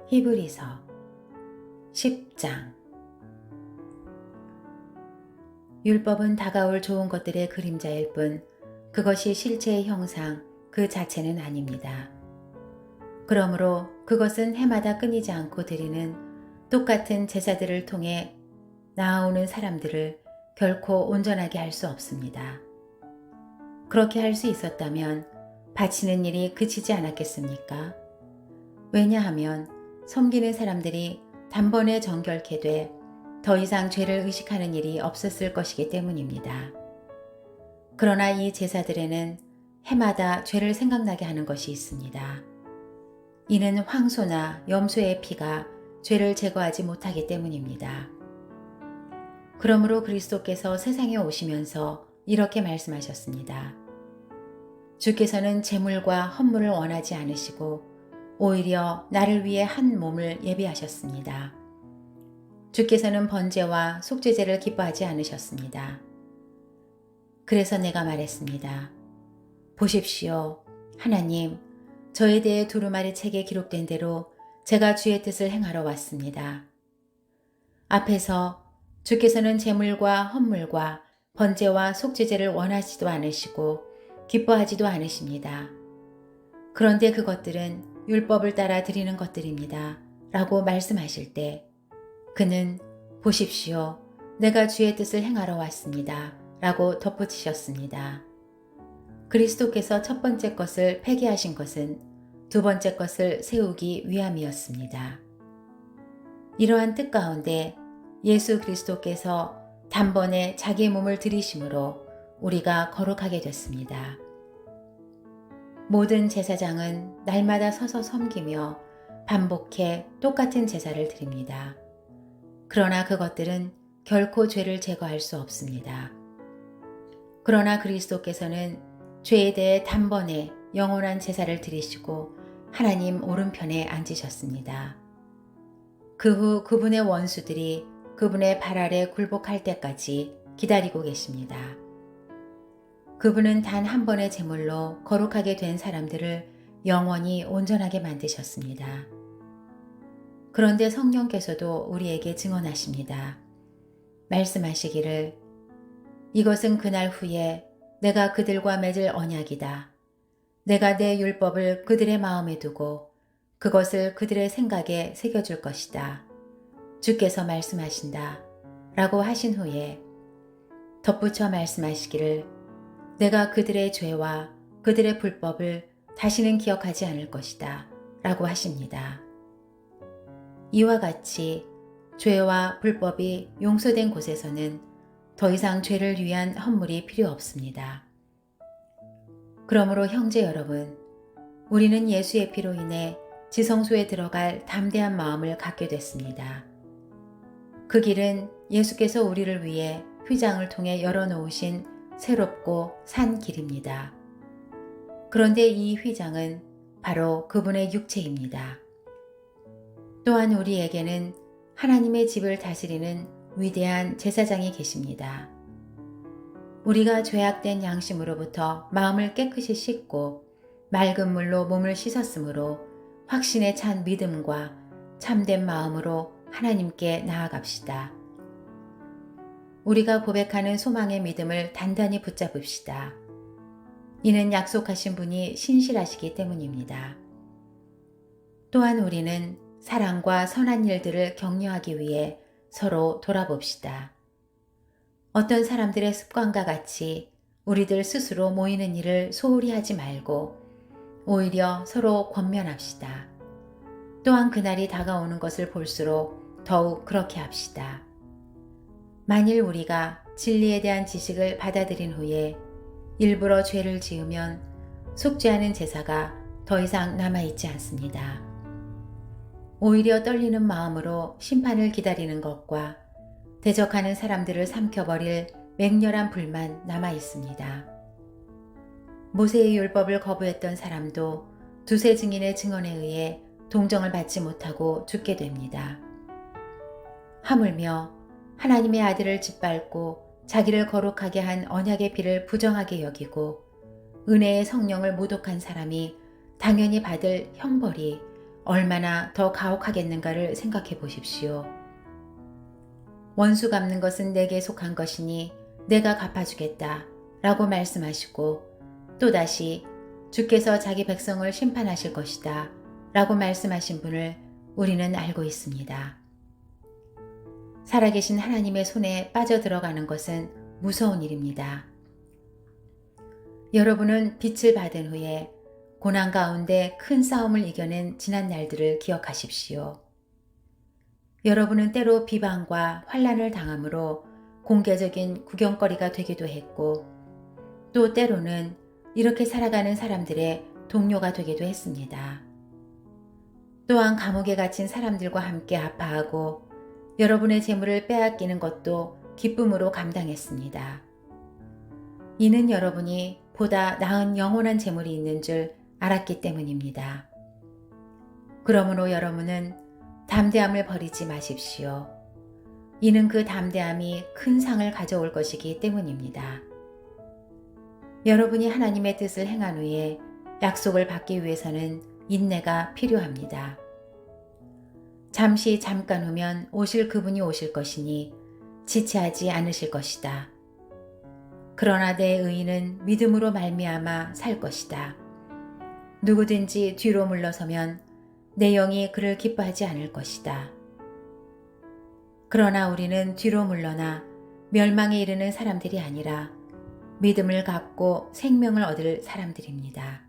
히브리서 10장. 율법은 다가올 좋은 것들의 그림자일 뿐 그것이 실체의 형상 그 자체는 아닙니다. 그러므로 그것은 해마다 끊이지 않고 드리는 똑같은 제사들을 통해 나아오는 사람들을 결코 온전하게 할 수 없습니다. 그렇게 할 수 있었다면 바치는 일이 그치지 않았겠습니까? 왜냐하면 섬기는 사람들이 단번에 정결케 돼 더 이상 죄를 의식하는 일이 없었을 것이기 때문입니다. 그러나 이 제사들에는 해마다 죄를 생각나게 하는 것이 있습니다. 이는 황소나 염소의 피가 죄를 제거하지 못하기 때문입니다. 그러므로 그리스도께서 세상에 오시면서 이렇게 말씀하셨습니다. 주께서는 제물과 헌물을 원하지 않으시고 오히려 나를 위해 한 몸을 예비하셨습니다. 주께서는 번제와 속죄제를 기뻐하지 않으셨습니다. 그래서 내가 말했습니다. 보십시오. 하나님, 저에 대해 두루마리 책에 기록된 대로 제가 주의 뜻을 행하러 왔습니다. 앞에서 주께서는 제물과 헌물과 번제와 속죄제를 원하지도 않으시고 기뻐하지도 않으십니다. 그런데 그것들은 율법을 따라 드리는 것들입니다. 라고 말씀하실 때 그는 보십시오. 내가 주의 뜻을 행하러 왔습니다. 라고 덧붙이셨습니다. 그리스도께서 첫 번째 것을 폐기하신 것은 두 번째 것을 세우기 위함이었습니다. 이러한 뜻 가운데 예수 그리스도께서 단번에 자기 몸을 들이심으로 우리가 거룩하게 됐습니다. 모든 제사장은 날마다 서서 섬기며 반복해 똑같은 제사를 드립니다. 그러나 그것들은 결코 죄를 제거할 수 없습니다. 그러나 그리스도께서는 죄에 대해 단번에 영원한 제사를 드리시고 하나님 오른편에 앉으셨습니다. 그 후 그분의 원수들이 그분의 발 아래 굴복할 때까지 기다리고 계십니다. 그분은 단 한 번의 제물로 거룩하게 된 사람들을 영원히 온전하게 만드셨습니다. 그런데 성령께서도 우리에게 증언하십니다. 말씀하시기를 이것은 그날 후에 내가 그들과 맺을 언약이다. 내가 내 율법을 그들의 마음에 두고 그것을 그들의 생각에 새겨줄 것이다. 주께서 말씀하신다. 라고 하신 후에 덧붙여 말씀하시기를 내가 그들의 죄와 그들의 불법을 다시는 기억하지 않을 것이다. 라고 하십니다. 이와 같이 죄와 불법이 용서된 곳에서는 더 이상 죄를 위한 헌물이 필요 없습니다. 그러므로 형제 여러분, 우리는 예수의 피로 인해 지성소에 들어갈 담대한 마음을 갖게 됐습니다. 그 길은 예수께서 우리를 위해 휘장을 통해 열어놓으신 새롭고 산 길입니다. 그런데 이 휘장은 바로 그분의 육체입니다. 또한 우리에게는 하나님의 집을 다스리는 위대한 제사장이 계십니다. 우리가 죄악된 양심으로부터 마음을 깨끗이 씻고 맑은 물로 몸을 씻었으므로 확신에 찬 믿음과 참된 마음으로 하나님께 나아갑시다. 우리가 고백하는 소망의 믿음을 단단히 붙잡읍시다. 이는 약속하신 분이 신실하시기 때문입니다. 또한 우리는 사랑과 선한 일들을 격려하기 위해 서로 돌아봅시다. 어떤 사람들의 습관과 같이 우리들 스스로 모이는 일을 소홀히 하지 말고 오히려 서로 권면합시다. 또한 그날이 다가오는 것을 볼수록 더욱 그렇게 합시다. 만일 우리가 진리에 대한 지식을 받아들인 후에 일부러 죄를 지으면 속죄하는 제사가 더 이상 남아있지 않습니다. 오히려 떨리는 마음으로 심판을 기다리는 것과 대적하는 사람들을 삼켜버릴 맹렬한 불만 남아 있습니다. 모세의 율법을 거부했던 사람도 두세 증인의 증언에 의해 동정을 받지 못하고 죽게 됩니다. 하물며 하나님의 아들을 짓밟고 자기를 거룩하게 한 언약의 피를 부정하게 여기고 은혜의 성령을 모독한 사람이 당연히 받을 형벌이 얼마나 더 가혹하겠는가를 생각해 보십시오. 원수 갚는 것은 내게 속한 것이니 내가 갚아주겠다 라고 말씀하시고 또다시 주께서 자기 백성을 심판하실 것이다 라고 말씀하신 분을 우리는 알고 있습니다. 살아계신 하나님의 손에 빠져들어가는 것은 무서운 일입니다. 여러분은 빛을 받은 후에 고난 가운데 큰 싸움을 이겨낸 지난 날들을 기억하십시오. 여러분은 때로 비방과 환난을 당함으로 공개적인 구경거리가 되기도 했고 또 때로는 이렇게 살아가는 사람들의 동료가 되기도 했습니다. 또한 감옥에 갇힌 사람들과 함께 아파하고 여러분의 재물을 빼앗기는 것도 기쁨으로 감당했습니다. 이는 여러분이 보다 나은 영원한 재물이 있는 줄 알았기 때문입니다. 그러므로 여러분은 담대함을 버리지 마십시오. 이는 그 담대함이 큰 상을 가져올 것이기 때문입니다. 여러분이 하나님의 뜻을 행한 후에 약속을 받기 위해서는 인내가 필요합니다. 잠깐 후면 오실 그분이 오실 것이니 지체하지 않으실 것이다. 그러나 내 의인은 믿음으로 말미암아 살 것이다. 누구든지 뒤로 물러서면 내 영이 그를 기뻐하지 않을 것이다. 그러나 우리는 뒤로 물러나 멸망에 이르는 사람들이 아니라 믿음을 갖고 생명을 얻을 사람들입니다.